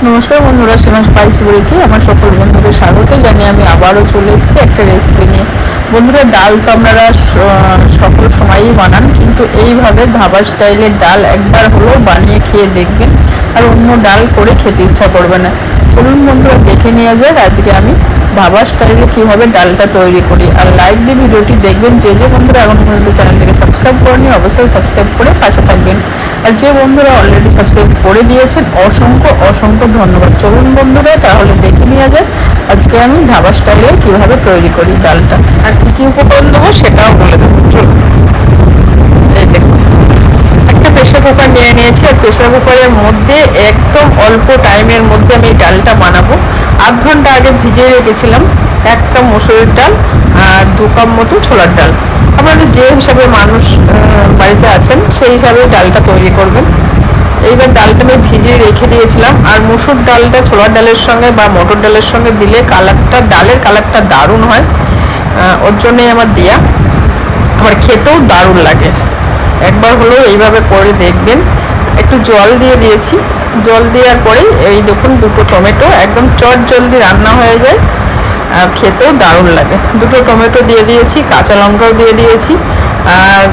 নমস্কার বন্ধুরা, সীমা স্পাইসি বাড়িতে আমার সকল বন্ধুদের স্বাগত জানিয়ে আমি আবারও চলে এসেছি একটা রেসিপি নিয়ে। বন্ধুরা, ডাল তো আপনারা সকল সময়ই বানান, কিন্তু এইভাবে ধাবা স্টাইলের ডাল একবার হলেও বানিয়ে খেয়ে দেখবেন, আর অন্য ডাল করে খেতে ইচ্ছা করবে না। চলুন বন্ধুরা, দেখে নেওয়া যাক আজকে আমি ধাবা স্টাইলে কীভাবে ডালটা তৈরি করি। আর লাইক দিয়ে ভিডিওটি দেখবেন। যে বন্ধুরা এখন পর্যন্ত চ্যানেলটিকে সাবস্ক্রাইব করেনি অবশ্যই সাবস্ক্রাইব করে পাশে থাকবেন, আর যে বন্ধুরা অলরেডি সাবস্ক্রাইব করে দিয়েছেন অসংখ্য অসংখ্য ধন্যবাদ। চলুন বন্ধুরা, তাহলে দেখে নেওয়া যায় আজকে আমি ধাবা স্টাইলে কীভাবে তৈরি করি ডালটা, আর কী কী উপকরণ দেবো সেটাও বলে দেবো। চলুন, এই দেখুন একটা প্রেশার কুকার নিয়ে নিয়েছি, আর প্রেশার কুকারের মধ্যে একদম অল্প টাইমের মধ্যে আমি ডালটা বানাবো। আধ ঘন্টা আগে ভিজিয়ে রেখেছিলাম 1 কাপ মসুরের ডাল আর 2 কাপ মতো ছোলার ডাল। আপনাদের যে হিসাবে মানুষ বাড়িতে আছেন সেই হিসাবে ডালটা তৈরি করবেন। এইবার ডালটা আমি ভিজিয়ে রেখে দিয়েছিলাম, আর মুসুর ডালটা ছোলার ডালের সঙ্গে বা মটর ডালের সঙ্গে দিলে ডালের কালারটা দারুণ হয়, ওর জন্যই আমার দেয়া। আমার খেতেও দারুণ লাগে। একবার হলেও এইভাবে করে দেখবেন। একটু জল দিয়ে দিয়েছি, জল দেওয়ার পরেই এই দেখুন 2টো টমেটো, একদম চট জলদি রান্না হয়ে যায়, খেতেও দারুণ লাগে। 2টো টমেটো দিয়ে দিয়েছি, কাঁচা লঙ্কাও দিয়ে দিয়েছি, আর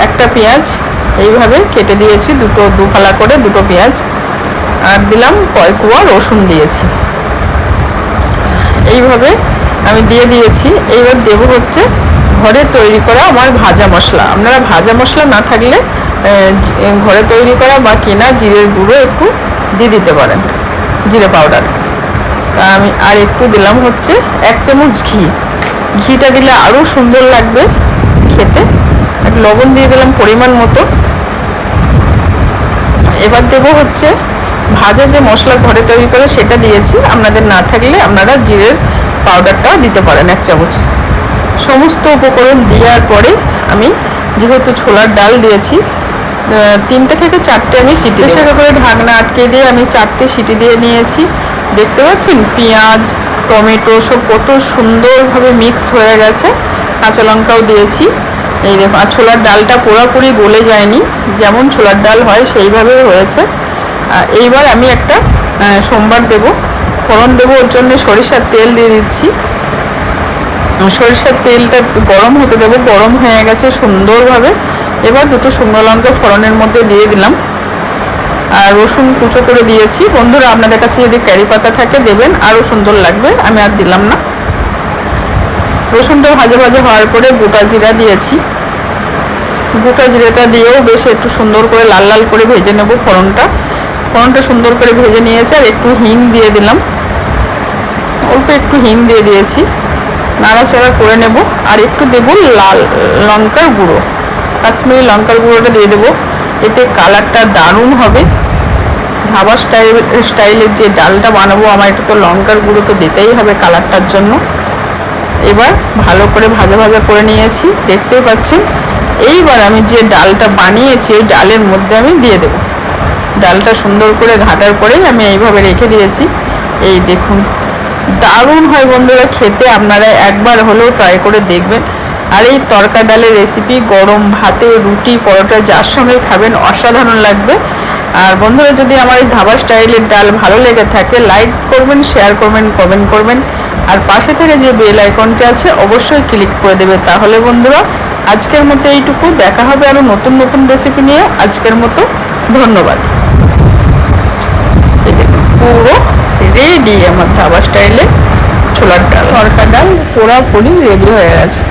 একটা পেঁয়াজ এইভাবে কেটে দিয়েছি, দু ফালা করে 2টো পেঁয়াজ, আর দিলাম কয়েক কোয়া রসুন দিয়েছি। এইভাবে আমি দিয়ে দিয়েছি। এইবার দেবো হচ্ছে ঘরে তৈরি করা আমার ভাজা মশলা। আপনারা ভাজা মশলা না থাকলে ঘরে তৈরি করা বা কেনা জিরের গুঁড়ো একটু দিয়ে দিতে পারেন, জিরে পাউডার। তা আমি আর একটু দিলাম হচ্ছে 1 চামচ ঘি। ঘিটা দিলে আরও সুন্দর লাগবে খেতে। আর লবণ দিয়ে দিলাম পরিমাণ মতো। এবার দেবো হচ্ছে ভাজা যে মশলা ঘরে তৈরি করে সেটা দিয়েছি, আপনাদের না থাকলে আপনারা জিরের পাউডারটাও দিতে পারেন 1 চামচ। সমস্ত উপকরণ দেওয়ার পরে আমি যেহেতু ছোলার ডাল দিয়েছি 3টে থেকে 4টে আমি সিটি সেটা করে ঢাকনা আটকে দিয়ে আমি 4টে সিটি দিয়ে নিয়েছি। দেখতে পাচ্ছেন পেঁয়াজ টমেটো সব কত সুন্দরভাবে মিক্স হয়ে গেছে, কাঁচা লঙ্কাও দিয়েছি। এই দেখুন, আর ছোলার ডালটা পুরোপুরি গলে যায়নি, যেমন ছোলার ডাল হয় সেইভাবেই হয়েছে। এইবার আমি একটা সোমবার দেবো, ফোড়ন দেবো, ওর জন্য সরিষার তেল দিয়ে দিচ্ছি। সরিষার তেলটা গরম হতে দেবো, গরম হয়ে গেছে সুন্দরভাবে। এবার 2টো শুকনো লঙ্কা ফোড়নের মধ্যে দিয়ে দিলাম, আর রসুন কুচো করে দিয়েছি। বন্ধুরা, আপনাদের কাছে যদি কারি পাতা থাকে দেবেন, আরও সুন্দর লাগবে, আমি আর দিলাম না। রসুনটা ভাজা ভাজা হওয়ার পরে গোটা জিরা দিয়েছি। গোটা জিরাটা দিয়েও বেশ একটু সুন্দর করে লাল লাল করে ভেজে নেব। ফোড়নটা সুন্দর করে ভেজে নিয়েছে। আর একটু হিং দিয়ে দিলাম, অল্প একটু হিং দিয়ে দিয়েছি, নাড়াচাড়া করে নেব। আর একটু দেব লাল লঙ্কার গুঁড়ো, কাশ্মীরি লঙ্কার গুঁড়োটা দিয়ে দেবো, এতে কালারটা দারুণ হবে। ধাবা স্টাইলের যে ডালটা বানাবো আমার এটা তো লঙ্কার গুঁড়ো তো দিতেই হবে কালারটার জন্য। এবার ভালো করে ভাজা ভাজা করে নিয়েছি, দেখতেই পাচ্ছেন। এইবার আমি যে ডালটা বানিয়েছি ওই ডালের মধ্যে আমি দিয়ে দেবো। ডালটা সুন্দর করে ঘাটার পরেই আমি এইভাবে রেখে দিয়েছি। এই দেখুন, দারুণ হয় বন্ধুরা খেতে, আপনারা একবার হলেও ট্রাই করে দেখবেন। আর এই তরকা ডালের রেসিপি গরম ভাতে, রুটি, পরোটা যার সঙ্গে খাবেন অসাধারণ লাগবে। আর বন্ধুরা, যদি আমার এই ধাবা স্টাইলের ডাল ভালো লেগে থাকে লাইক করবেন, শেয়ার করবেন, কমেন্ট করবেন, আর পাশে থেকে যে বেল আইকনটি আছে অবশ্যই ক্লিক করে দেবে। তাহলে বন্ধুরা আজকের মতো এইটুকু, দেখা হবে আরও নতুন নতুন রেসিপি নিয়ে। আজকের মতো ধন্যবাদ। এই দেখুন, পুরো রেডি আমার ধাবা স্টাইলে ছোলার ডাল, তরকা ডাল পুরোপুরি রেডি হয়ে গেছে।